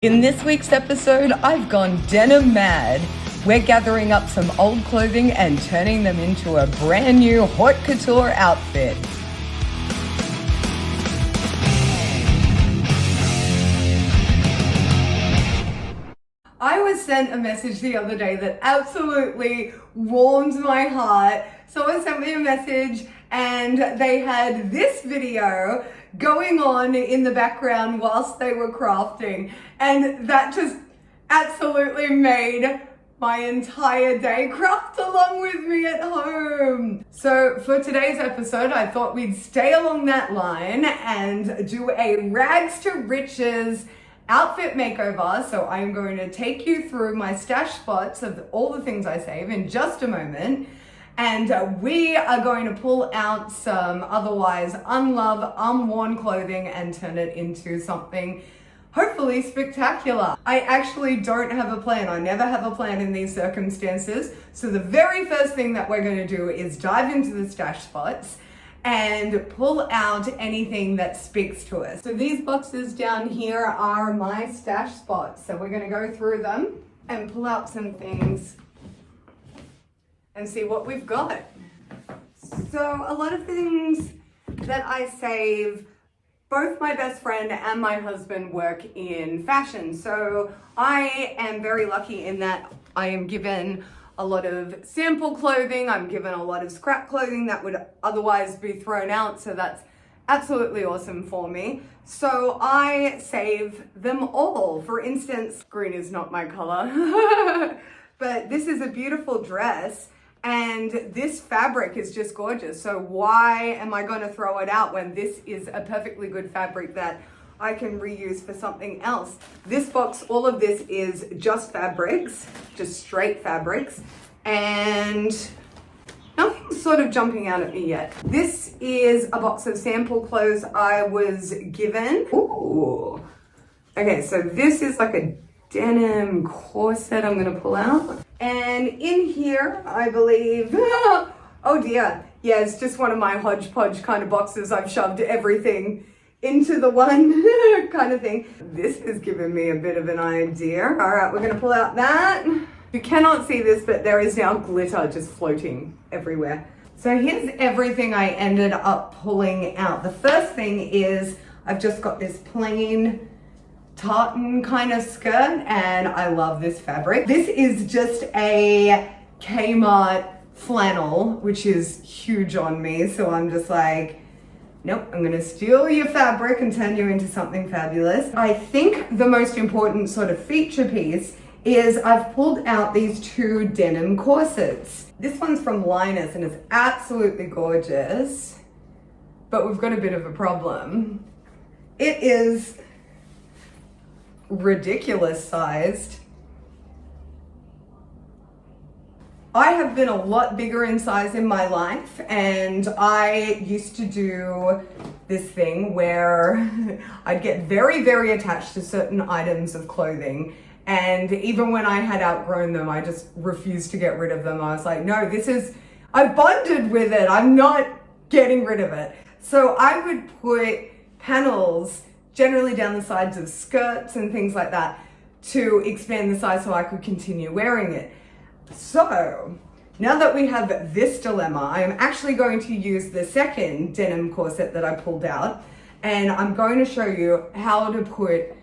In this week's episode, I've gone denim mad. We're gathering up some old clothing and turning them into a brand new haute couture outfit. I was sent a message the other day that absolutely warmed my heart. Someone sent me a message and they had this video going on in the background whilst they were crafting, and that just absolutely made my entire day craft along with me at home. So for today's episode, I thought we'd stay along that line and do a rags to riches outfit makeover. So I'm going to take you through my stash spots of all the things I save in just a moment. And we are going to pull out some otherwise unloved, unworn clothing and turn it into something hopefully spectacular. I actually don't have a plan. I never have a plan in these circumstances. So the very first thing that we're going to do is dive into the stash spots and pull out anything that speaks to us. So these boxes down here are my stash spots. So we're going to go through them and pull out some things and see what we've got. So a lot of things that I save, both my best friend and my husband work in fashion. So I am very lucky in that I am given a lot of sample clothing. I'm given a lot of scrap clothing that would otherwise be thrown out. So that's absolutely awesome for me. So I save them all. For instance, green is not my color, but this is a beautiful dress. And this fabric is just gorgeous. So why am I going to throw it out when this is a perfectly good fabric that I can reuse for something else? This box, all of this is just fabrics, just straight fabrics, and nothing's sort of jumping out at me yet. This is a box of sample clothes I was given. Ooh. Okay, so this is like a denim corset I'm going to pull out. And in here, I believe, oh dear, yeah, it's just one of my hodgepodge kind of boxes. I've shoved everything into the one kind of thing. This has given me a bit of an idea. All right, we're gonna pull out that. You cannot see this, but there is now glitter just floating everywhere. So here's everything I ended up pulling out. The first thing is I've just got this plain tartan kind of skirt, and I love this fabric. This is just a Kmart flannel, which is huge on me. So I'm just like, nope, I'm gonna steal your fabric and turn you into something fabulous. I think the most important sort of feature piece is I've pulled out these two denim corsets. This one's from Linus and is absolutely gorgeous, but we've got a bit of a problem. It is ridiculous sized. I have been a lot bigger in size in my life, and I used to do this thing where I'd get very, very attached to certain items of clothing, and even when I had outgrown them, I just refused to get rid of them. I was like, no, I bonded with it. I'm not getting rid of it. So I would put panels generally down the sides of skirts and things like that to expand the size so I could continue wearing it. So now that we have this dilemma, I am actually going to use the second denim corset that I pulled out, and I'm going to show you how to put,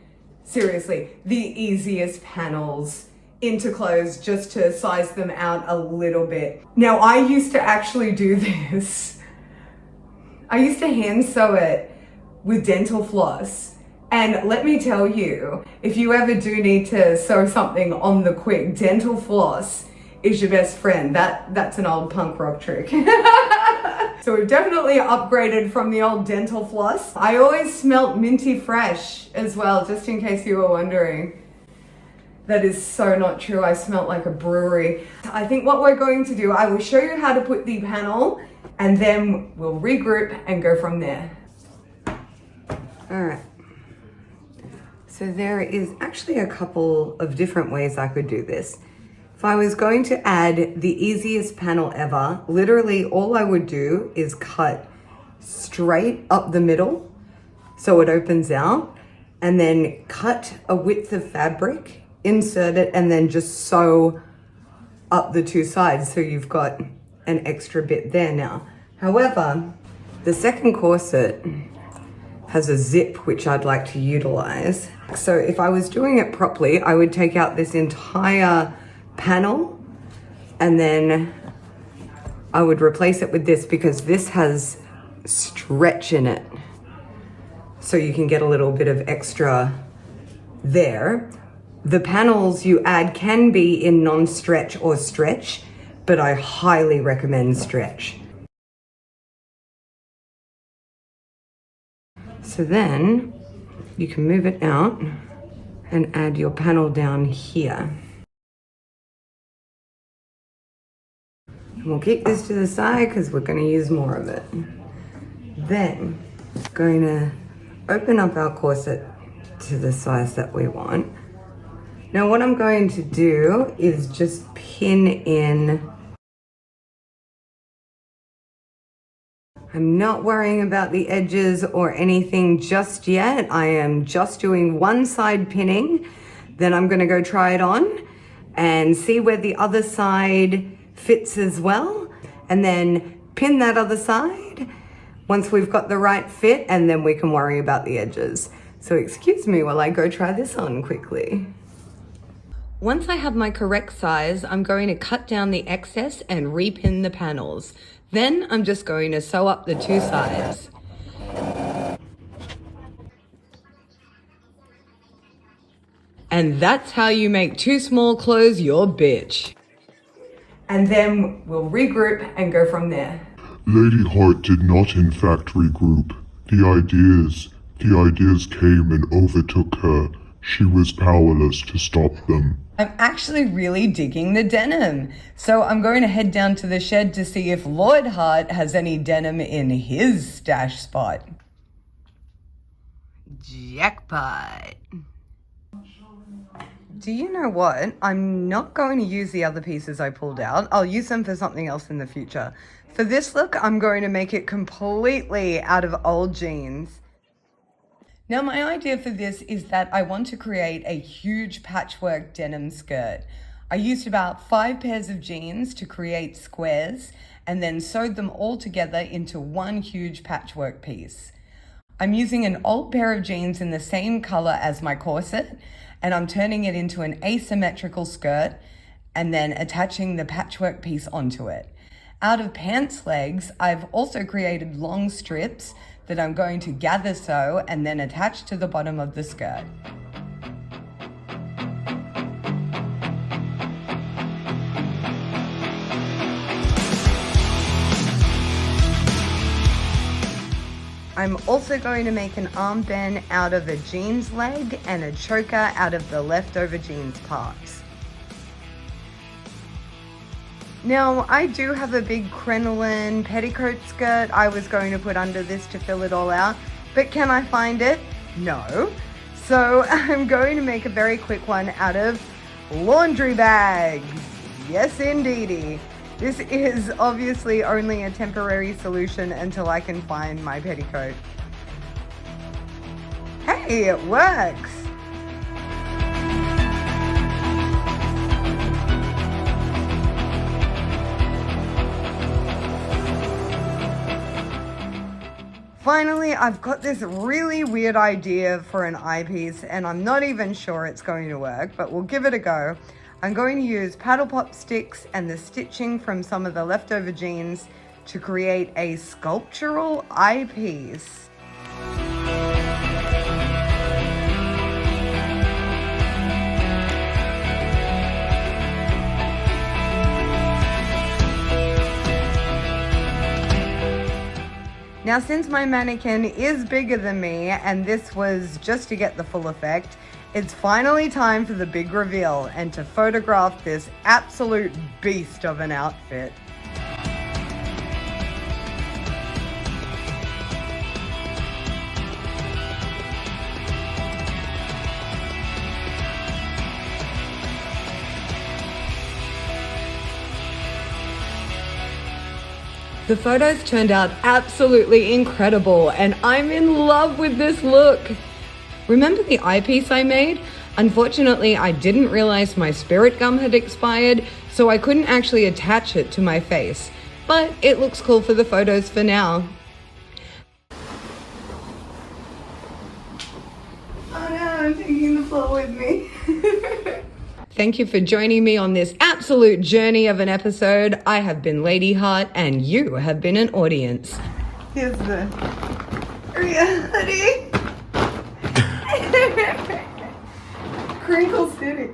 seriously, the easiest panels into clothes just to size them out a little bit. Now, I used to actually do this. I used to hand sew it with dental floss. And let me tell you, if you ever do need to sew something on the quick, dental floss is your best friend. That's an old punk rock trick. So we've definitely upgraded from the old dental floss. I always smelt minty fresh as well, just in case you were wondering. That is so not true. I smelt like a brewery. I think what we're going to do, I will show you how to put the panel, and then we'll regroup and go from there. All right. So there is actually a couple of different ways I could do this. If I was going to add the easiest panel ever, literally all I would do is cut straight up the middle so it opens out, and then cut a width of fabric, insert it, and then just sew up the two sides so you've got an extra bit there now. However, the second corset has a zip which I'd like to utilize. So if I was doing it properly, I would take out this entire panel and then I would replace it with this because this has stretch in it. So you can get a little bit of extra there. The panels you add can be in non-stretch or stretch, but I highly recommend stretch. So then you can move it out and add your panel down here. And we'll keep this to the side because we're going to use more of it. Then going to open up our corset to the size that we want. Now what I'm going to do is just pin in. I'm not worrying about the edges or anything just yet. I am just doing one side pinning. Then I'm going to go try it on and see where the other side fits as well. And then pin that other side once we've got the right fit, and then we can worry about the edges. So excuse me while I go try this on quickly. Once I have my correct size, I'm going to cut down the excess and repin the panels. Then I'm just going to sew up the two sides. And that's how you make too small clothes your bitch. And then we'll regroup and go from there. Lady Hart did not in fact regroup. The ideas came and overtook her. She was powerless to stop them. I'm actually really digging the denim. So I'm going to head down to the shed to see if Lord Hart has any denim in his stash spot. Jackpot. Do you know what? I'm not going to use the other pieces I pulled out. I'll use them for something else in the future. For this look, I'm going to make it completely out of old jeans. Now my idea for this is that I want to create a huge patchwork denim skirt. I used about 5 pairs of jeans to create squares and then sewed them all together into one huge patchwork piece. I'm using an old pair of jeans in the same color as my corset, and I'm turning it into an asymmetrical skirt and then attaching the patchwork piece onto it. Out of pants legs, I've also created long strips that I'm going to gather sew and then attach to the bottom of the skirt. I'm also going to make an armband out of a jeans leg and a choker out of the leftover jeans parts. Now, I do have a big crinoline petticoat skirt I was going to put under this to fill it all out, but can I find it? No. So I'm going to make a very quick one out of laundry bags. Yes, indeedy. This is obviously only a temporary solution until I can find my petticoat. Hey, it works. Finally, I've got this really weird idea for an eyepiece, and I'm not even sure it's going to work, but we'll give it a go. I'm going to use paddle pop sticks and the stitching from some of the leftover jeans to create a sculptural eyepiece. Now, since my mannequin is bigger than me, and this was just to get the full effect, it's finally time for the big reveal and to photograph this absolute beast of an outfit. The photos turned out absolutely incredible, and I'm in love with this look. Remember the eyepiece I made? Unfortunately, I didn't realize my spirit gum had expired, so I couldn't actually attach it to my face. But it looks cool for the photos for now. Oh no, I'm taking the floor with me. Thank you for joining me on this absolute journey of an episode. I have been Lady Hart, and you have been an audience. Here's the reality. Crinkle City.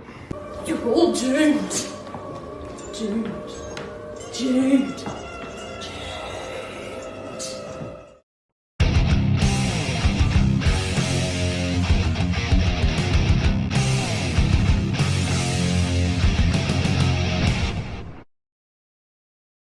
You're all doomed. Doomed. Doomed.